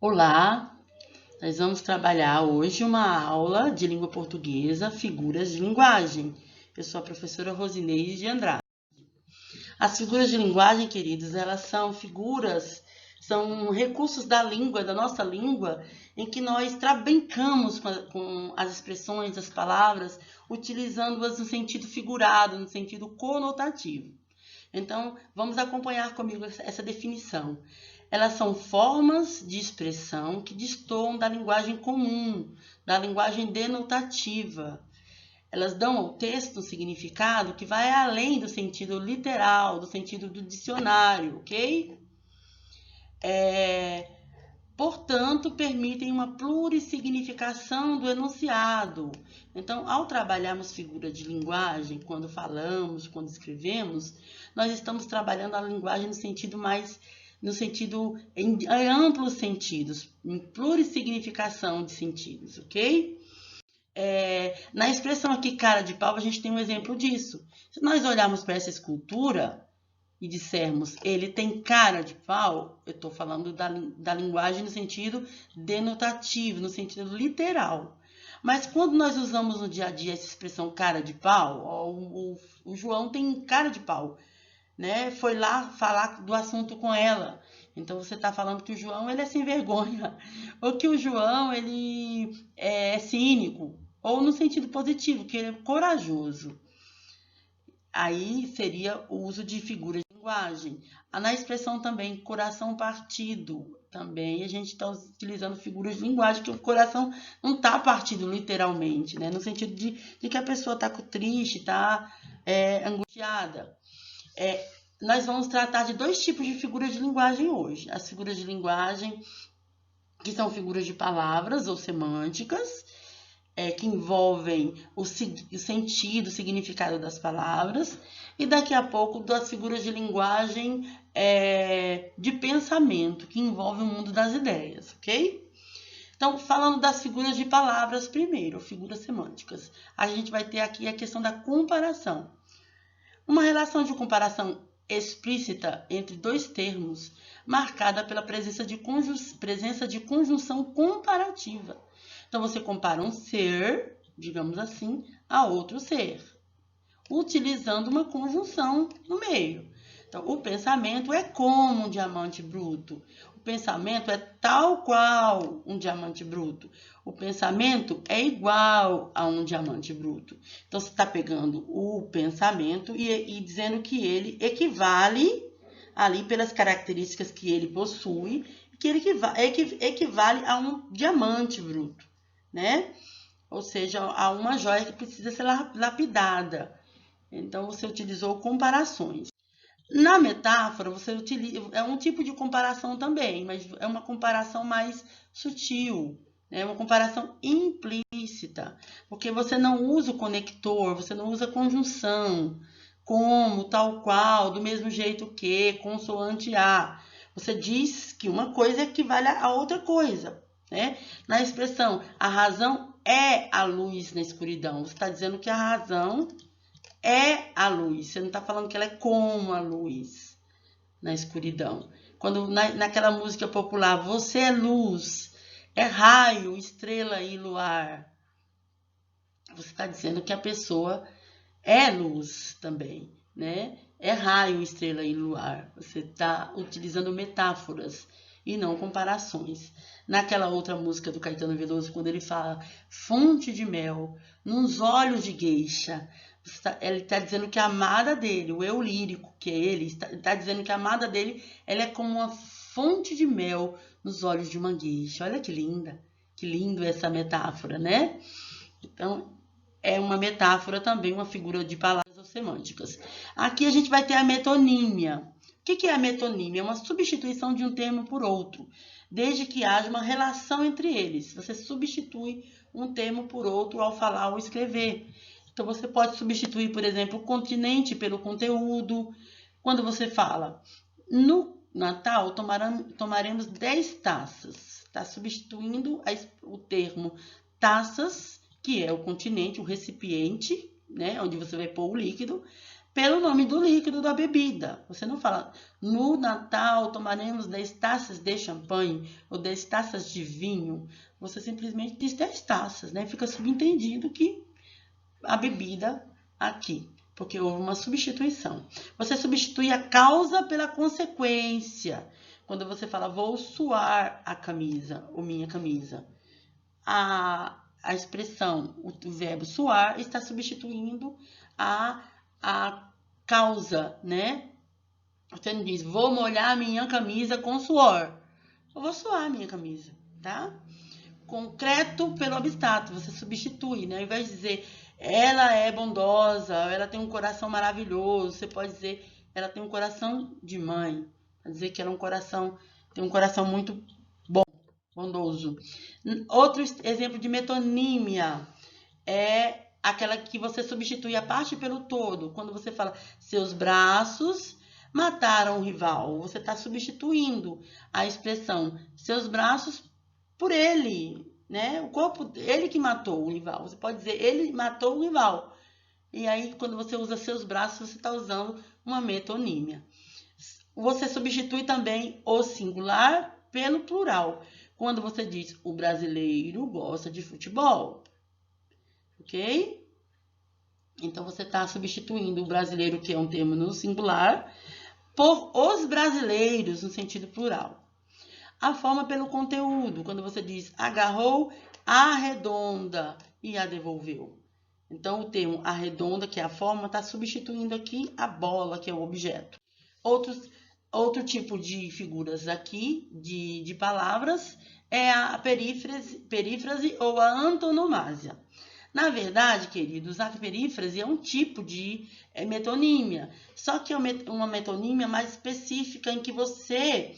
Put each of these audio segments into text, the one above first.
Olá, nós vamos trabalhar hoje uma aula de língua portuguesa, figuras de linguagem. Eu sou a professora Rosineide de Andrade. As figuras de linguagem, queridos, elas são são recursos da língua, da nossa língua, em que nós brincamos com as expressões, as palavras, utilizando-as no sentido figurado, no sentido conotativo. Então, vamos acompanhar comigo essa definição. Elas são formas de expressão que destoam da linguagem comum, da linguagem denotativa. Elas dão ao texto um significado que vai além do sentido literal, do sentido do dicionário, ok? Portanto, permitem uma plurissignificação do enunciado. Então, ao trabalharmos figura de linguagem, quando falamos, quando escrevemos, nós estamos trabalhando a linguagem em amplos sentidos, em plurissignificação de sentidos, ok? Na expressão aqui, cara de pau, a gente tem um exemplo disso. Se nós olharmos para essa escultura e dissermos ele tem cara de pau, eu estou falando da linguagem no sentido denotativo, no sentido literal. Mas quando nós usamos no dia a dia essa expressão cara de pau, o João tem cara de pau, né? Foi lá falar do assunto com ela. Então você está falando que o João ele é sem vergonha, ou que o João ele é cínico, ou no sentido positivo, que ele é corajoso. Aí seria o uso de figuras de linguagem. Na expressão também, coração partido, também a gente está utilizando figuras de linguagem, que o coração não está partido literalmente, né? No sentido de que a pessoa está triste, está angustiada. Nós vamos tratar de dois tipos de figuras de linguagem hoje. As figuras de linguagem, que são figuras de palavras ou semânticas, que envolvem o sentido, o significado das palavras, e daqui a pouco das figuras de linguagem de pensamento, que envolve o mundo das ideias, ok? Então, falando das figuras de palavras primeiro, figuras semânticas, a gente vai ter aqui a questão da comparação. Uma relação de comparação explícita entre dois termos, marcada pela presença de conjunção comparativa. Então, você compara um ser, digamos assim, a outro ser, utilizando uma conjunção no meio. Então, o pensamento é como um diamante bruto. O pensamento é tal qual um diamante bruto. O pensamento é igual a um diamante bruto. Então, você está pegando o pensamento e dizendo que ele equivale, ali pelas características que ele possui, que ele equivale a um diamante bruto, né? Ou seja, a uma joia que precisa ser lapidada. Então, você utilizou comparações. Na metáfora, você utiliza, é um tipo de comparação também, mas é uma comparação mais sutil, né? Uma comparação implícita, porque você não usa o conector, você não usa conjunção, como, tal qual, do mesmo jeito que, consoante a. Você diz que uma coisa equivale a outra coisa, né? Na expressão, a razão é a luz na escuridão, você está dizendo que a razão é a luz, você não está falando que ela é como a luz na escuridão. Quando naquela música popular, você é luz, é raio, estrela e luar, você está dizendo que a pessoa é luz também, né? É raio, estrela e luar. Você está utilizando metáforas e não comparações. Naquela outra música do Caetano Veloso, quando ele fala fonte de mel, nos olhos de gueixa, ele está dizendo que a amada dele, o eu lírico, que é ele, está dizendo que a amada dele, ela é como uma fonte de mel nos olhos de uma gueixa. Olha que linda, que lindo essa metáfora, né? Então, é uma metáfora também, uma figura de palavras ou semânticas. Aqui a gente vai ter a metonímia. O que é a metonímia? É uma substituição de um termo por outro, desde que haja uma relação entre eles. Você substitui um termo por outro ao falar ou escrever. Então, você pode substituir, por exemplo, o continente pelo conteúdo. Quando você fala, no Natal tomaremos 10 taças. Está substituindo o termo taças, que é o continente, o recipiente, né, onde você vai pôr o líquido, pelo nome do líquido da bebida. Você não fala, no Natal tomaremos 10 taças de champanhe ou 10 taças de vinho. Você simplesmente diz 10 taças, né? Fica subentendido que a bebida aqui, porque houve uma substituição. Você substitui a causa pela consequência. Quando você fala, vou suar a camisa, ou minha camisa. A expressão, o verbo suar, está substituindo a causa, né? Você não diz, vou molhar minha camisa com suor. Eu vou suar minha camisa, tá? Concreto pelo abstrato, você substitui, né? Ao invés de dizer, ela é bondosa, ela tem um coração maravilhoso, você pode dizer, ela tem um coração de mãe. Quer dizer que ela tem um coração muito bom, bondoso. Outro exemplo de metonímia é aquela que você substitui a parte pelo todo. Quando você fala, seus braços mataram o rival, você está substituindo a expressão, seus braços por ele, né? O corpo, ele que matou o rival. Você pode dizer, ele matou o rival. E aí, quando você usa seus braços, você está usando uma metonímia. Você substitui também o singular pelo plural. Quando você diz, o brasileiro gosta de futebol. Ok? Então, você está substituindo o brasileiro, que é um termo no singular, por os brasileiros, no sentido plural. A forma pelo conteúdo, quando você diz, agarrou a redonda e a devolveu. Então, o termo arredonda, que é a forma, está substituindo aqui a bola, que é o objeto. Outro tipo de figuras aqui, de palavras, é a perífrase ou a antonomásia. Na verdade, queridos, a perífrase é um tipo de metonímia, só que é uma metonímia mais específica em que você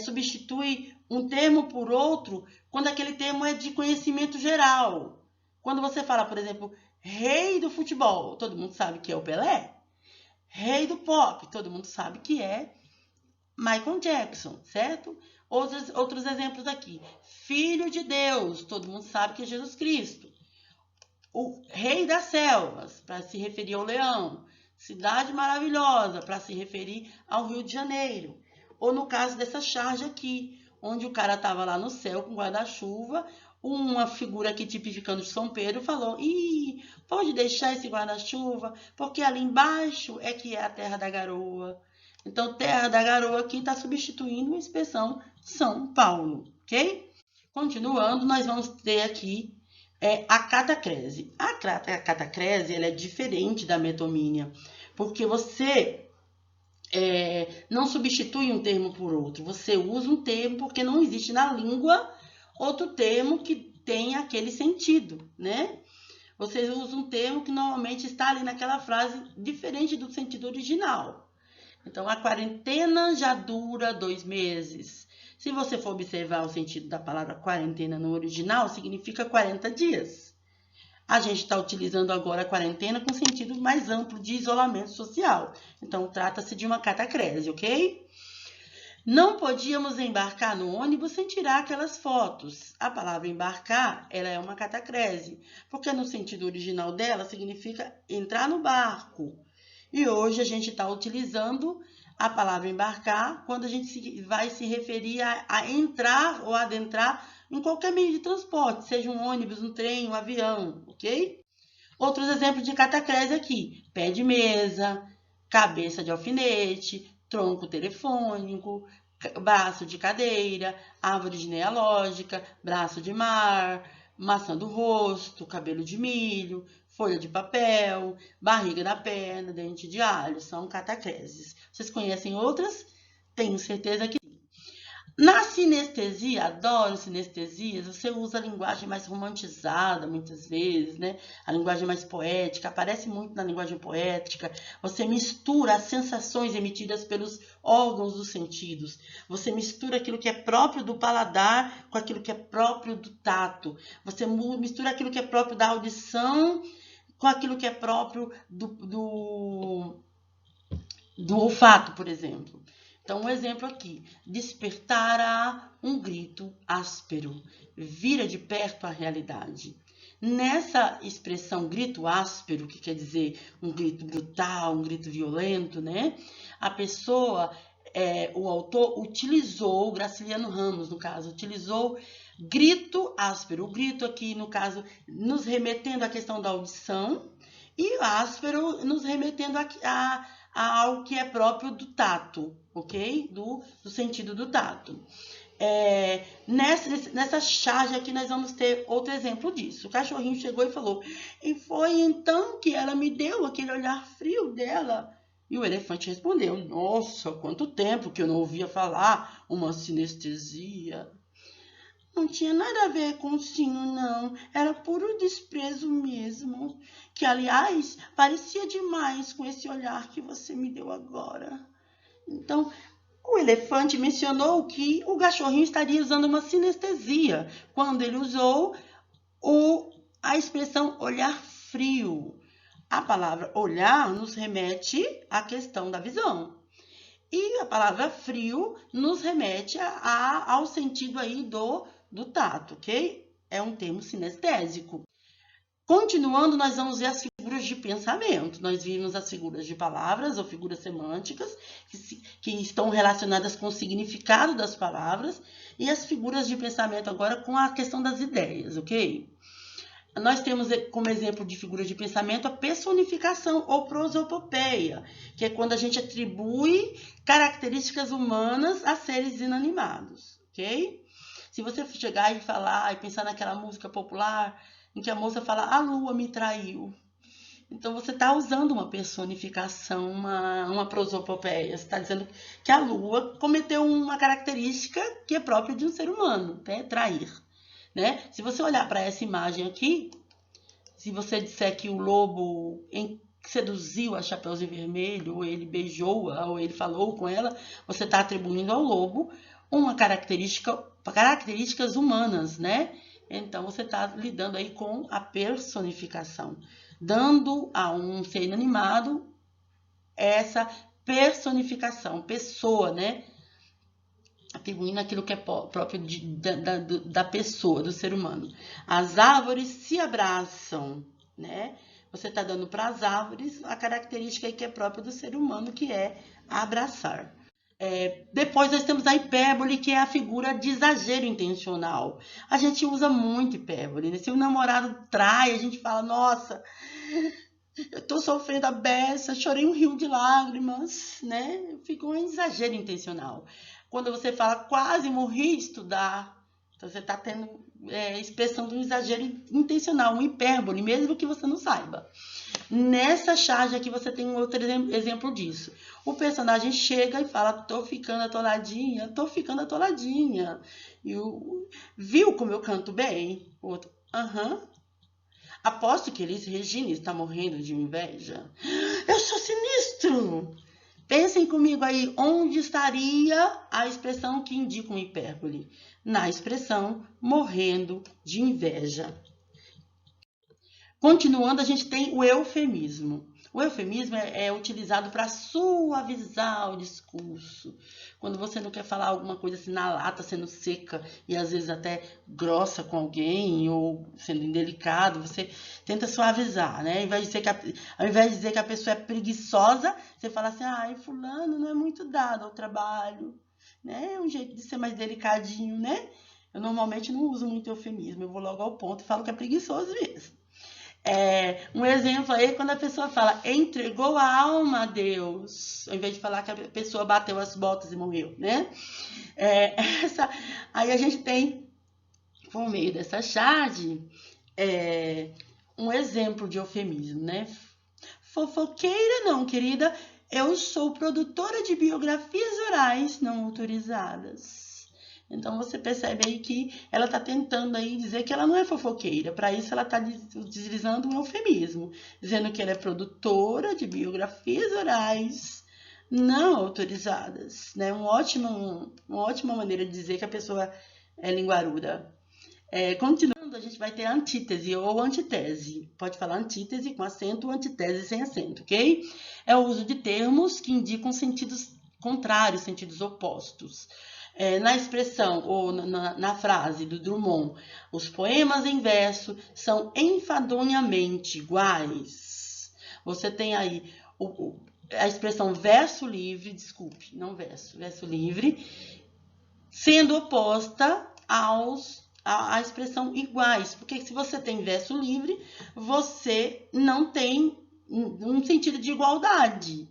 substitui um termo por outro quando aquele termo é de conhecimento geral. Quando você fala, por exemplo, rei do futebol, todo mundo sabe que é o Pelé. Rei do pop, todo mundo sabe que é Michael Jackson, certo? Outros exemplos aqui. Filho de Deus, todo mundo sabe que é Jesus Cristo. O rei das selvas, para se referir ao leão. Cidade maravilhosa, para se referir ao Rio de Janeiro. Ou no caso dessa charge aqui, onde o cara estava lá no céu com guarda-chuva, uma figura aqui tipificando de São Pedro falou, pode deixar esse guarda-chuva, porque ali embaixo é que é a terra da garoa. Então, terra da garoa aqui está substituindo a expressão São Paulo, ok? Continuando, nós vamos ter aqui a catacrese. A catacrese ela é diferente da metonímia, porque você não substitui um termo por outro. Você usa um termo porque não existe na língua outro termo que tenha aquele sentido, né? Você usa um termo que normalmente está ali naquela frase diferente do sentido original. Então, a quarentena já dura 2 meses. Se você for observar o sentido da palavra quarentena no original, significa 40 dias. A gente está utilizando agora a quarentena com sentido mais amplo de isolamento social. Então, trata-se de uma catacrese, ok? Não podíamos embarcar no ônibus sem tirar aquelas fotos. A palavra embarcar, ela é uma catacrese, porque no sentido original dela significa entrar no barco. E hoje a gente está utilizando a palavra embarcar quando a gente vai se referir a entrar ou adentrar em qualquer meio de transporte, seja um ônibus, um trem, um avião, ok? Outros exemplos de catacrese aqui, pé de mesa, cabeça de alfinete, tronco telefônico, braço de cadeira, árvore genealógica, braço de mar, maçã do rosto, cabelo de milho, folha de papel, barriga da perna, dente de alho, são catacreses. Vocês conhecem outras? Tenho certeza que sim. Na sinestesia, adoro sinestesias, você usa a linguagem mais romantizada muitas vezes, né? A linguagem mais poética, aparece muito na linguagem poética. Você mistura as sensações emitidas pelos órgãos dos sentidos. Você mistura aquilo que é próprio do paladar com aquilo que é próprio do tato. Você mistura aquilo que é próprio da audição com aquilo que é próprio do olfato, por exemplo. Então, um exemplo aqui, despertara um grito áspero, vira de perto a realidade. Nessa expressão grito áspero, que quer dizer um grito brutal, um grito violento, né? A pessoa, o autor utilizou, Graciliano Ramos, no caso, utilizou grito áspero. O grito aqui, no caso, nos remetendo à questão da audição e áspero nos remetendo a algo que é próprio do tato, ok? Do sentido do tato. Nessa charge aqui nós vamos ter outro exemplo disso. O cachorrinho chegou e falou: e foi então que ela me deu aquele olhar frio dela. E o elefante respondeu: nossa, quanto tempo que eu não ouvia falar uma sinestesia. Não tinha nada a ver com o sino, não. Era puro desprezo mesmo. Que, aliás, parecia demais com esse olhar que você me deu agora. Então, o elefante mencionou que o cachorrinho estaria usando uma sinestesia quando ele usou a expressão olhar frio. A palavra olhar nos remete à questão da visão. E a palavra frio nos remete ao sentido aí do tato, ok? É um termo sinestésico. Continuando, nós vamos ver as figuras de pensamento. Nós vimos as figuras de palavras ou figuras semânticas, que estão relacionadas com o significado das palavras, e as figuras de pensamento agora com a questão das ideias, ok? Nós temos como exemplo de figura de pensamento a personificação ou prosopopeia, que é quando a gente atribui características humanas a seres inanimados, ok? Se você chegar e falar e pensar naquela música popular em que a moça fala: a lua me traiu. Então, você está usando uma personificação, uma prosopopeia. Você está dizendo que a lua cometeu uma característica que é própria de um ser humano, né? Trair. Né? Se você olhar para essa imagem aqui, se você disser que o lobo seduziu a Chapeuzinho Vermelho, ou ele beijou-a, ou ele falou com ela, você está atribuindo ao lobo características humanas, né? Então, você está lidando aí com a personificação, dando a um ser inanimado essa personificação, pessoa, né? Atribuindo aquilo que é próprio da pessoa, do ser humano. As árvores se abraçam, né? Você está dando para as árvores a característica que é própria do ser humano, que é abraçar. Depois nós temos a hipérbole, que é a figura de exagero intencional. A gente usa muito hipérbole, né? Se o namorado trai, a gente fala: nossa, eu tô sofrendo a beça, chorei um rio de lágrimas, né? Fica um exagero intencional. Quando você fala: quase morri de estudar, então você está tendo expressão de um exagero intencional, um hipérbole, mesmo que você não saiba. Nessa charge aqui você tem um outro exemplo disso. O personagem chega e fala: tô ficando atoladinha, tô ficando atoladinha. E viu como eu canto bem? O outro: aham. Aposto que Elis Regina está morrendo de inveja. Eu sou sinistro! Pensem comigo aí, onde estaria a expressão que indica um hipérbole? Na expressão morrendo de inveja. Continuando, a gente tem o eufemismo. O eufemismo é utilizado para suavizar o discurso. Quando você não quer falar alguma coisa assim na lata, sendo seca e às vezes até grossa com alguém ou sendo indelicado, você tenta suavizar, né? Ao invés de dizer que a pessoa é preguiçosa, você fala assim: ai, fulano não é muito dado ao trabalho, né? É um jeito de ser mais delicadinho, né? Eu normalmente não uso muito eufemismo, eu vou logo ao ponto e falo que é preguiçoso mesmo. Um exemplo aí, quando a pessoa fala: entregou a alma a Deus, ao invés de falar que a pessoa bateu as botas e morreu, né? Aí a gente tem, por meio dessa charge, um exemplo de eufemismo, né? Fofoqueira não, querida, eu sou produtora de biografias orais não autorizadas. Então, você percebe aí que ela está tentando aí dizer que ela não é fofoqueira. Para isso, ela está utilizando um eufemismo, dizendo que ela é produtora de biografias orais não autorizadas. Né? Uma ótima maneira de dizer que a pessoa é linguaruda. Continuando, a gente vai ter a antítese ou antitese. Pode falar antítese com acento ou antitese sem acento, ok? É o uso de termos que indicam sentidos contrários, sentidos opostos. na expressão ou na frase do Drummond, os poemas em verso são enfadonhamente iguais. Você tem aí a expressão verso livre, desculpe, não verso livre, sendo oposta à expressão iguais. Porque se você tem verso livre, você não tem um sentido de igualdade.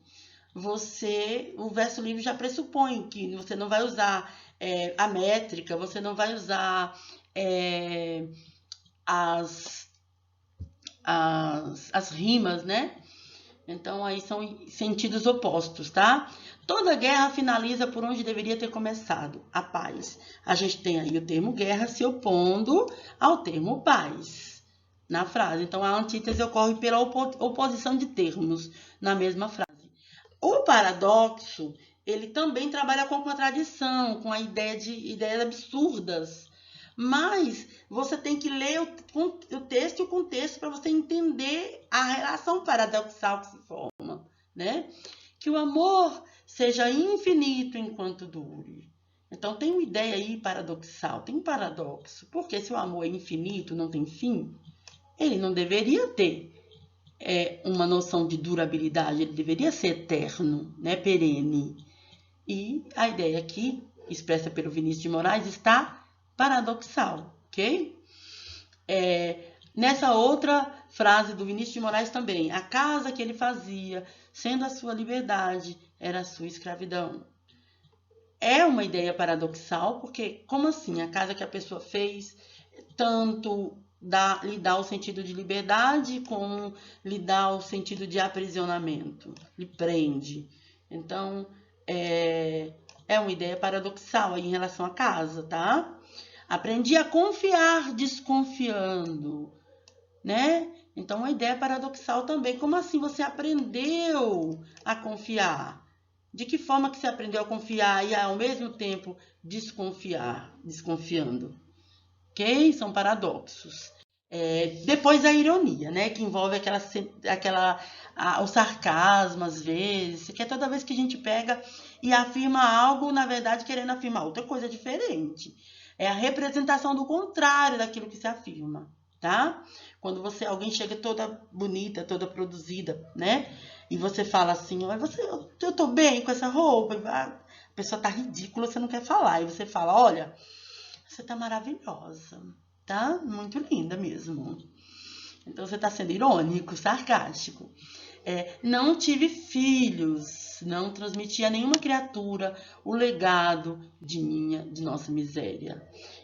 O verso livre já pressupõe que você não vai usar a métrica, você não vai usar as rimas, né? Então, aí são sentidos opostos, tá? Toda guerra finaliza por onde deveria ter começado, a paz. A gente tem aí o termo guerra se opondo ao termo paz na frase. Então, a antítese ocorre pela oposição de termos na mesma frase. O paradoxo, ele também trabalha com contradição, com a ideia de ideias absurdas. Mas você tem que ler o texto e o contexto para você entender a relação paradoxal que se forma, né? Que o amor seja infinito enquanto dure. Então, tem uma ideia aí paradoxal, tem um paradoxo. Porque se o amor é infinito, não tem fim, ele não deveria ter uma noção de durabilidade, ele deveria ser eterno, né? Perene. E a ideia aqui, expressa pelo Vinícius de Moraes, está paradoxal, ok? Nessa outra frase do Vinícius de Moraes também, a casa que ele fazia, sendo a sua liberdade, era a sua escravidão. É uma ideia paradoxal, porque como assim? A casa que a pessoa fez, tanto lhe dá o sentido de liberdade, como lhe dá o sentido de aprisionamento, lhe prende. Então, é uma ideia paradoxal aí em relação à casa, tá? Aprendi a confiar desconfiando, né? Então, uma ideia paradoxal também. Como assim você aprendeu a confiar? De que forma que você aprendeu a confiar e ao mesmo tempo desconfiando? Ok? São paradoxos. Depois a ironia, né? Que envolve o sarcasmo, às vezes, que é toda vez que a gente pega e afirma algo, na verdade, querendo afirmar outra coisa diferente. É a representação do contrário daquilo que se afirma, tá? Quando alguém chega toda bonita, toda produzida, né? E você fala assim, eu tô bem com essa roupa, a pessoa tá ridícula, você não quer falar. E você fala, olha, você tá maravilhosa, tá? Muito linda mesmo. Então você tá sendo irônico, sarcástico. Não tive filhos, não transmiti a nenhuma criatura o legado de nossa miséria.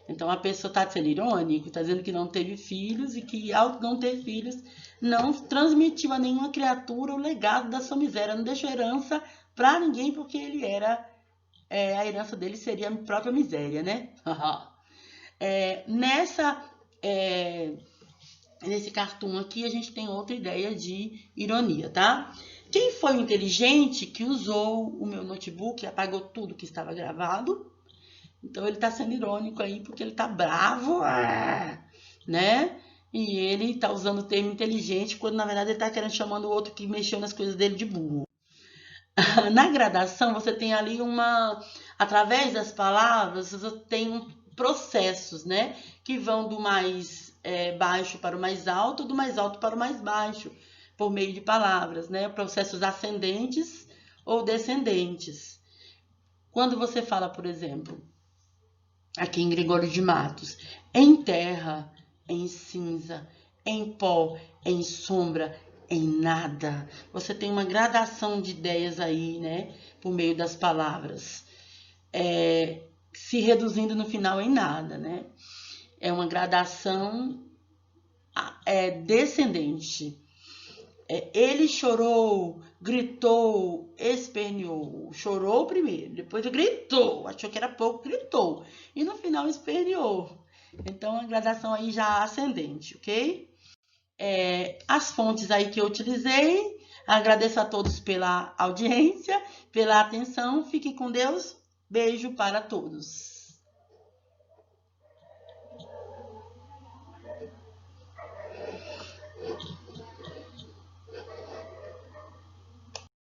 Então a pessoa está sendo irônica, está dizendo que não teve filhos e que ao não ter filhos não transmitiu a nenhuma criatura o legado da sua miséria, não deixou herança para ninguém porque ele era, a herança dele seria a própria miséria, né? Nesse cartoon aqui, a gente tem outra ideia de ironia, tá? Quem foi o inteligente que usou o meu notebook e apagou tudo que estava gravado? Então, ele tá sendo irônico aí, porque ele tá bravo, né? E ele tá usando o termo inteligente, quando, na verdade, ele tá chamando o outro que mexeu nas coisas dele de burro. Na gradação, você tem ali através das palavras, você tem processos, né? Que vão do mais baixo para o mais alto, do mais alto para o mais baixo, por meio de palavras, né? Processos ascendentes ou descendentes. Quando você fala, por exemplo, aqui em Gregório de Matos, em terra, em cinza, em pó, em sombra, em nada. Você tem uma gradação de ideias aí, né? Por meio das palavras. Se reduzindo no final em nada, né? É uma gradação descendente. Ele chorou, gritou, esperneou. Chorou primeiro, depois gritou. Achou que era pouco, gritou. E no final esperneou. Então, a gradação aí já ascendente, ok? As fontes aí que eu utilizei. Agradeço a todos pela audiência, pela atenção. Fiquem com Deus. Beijo para todos.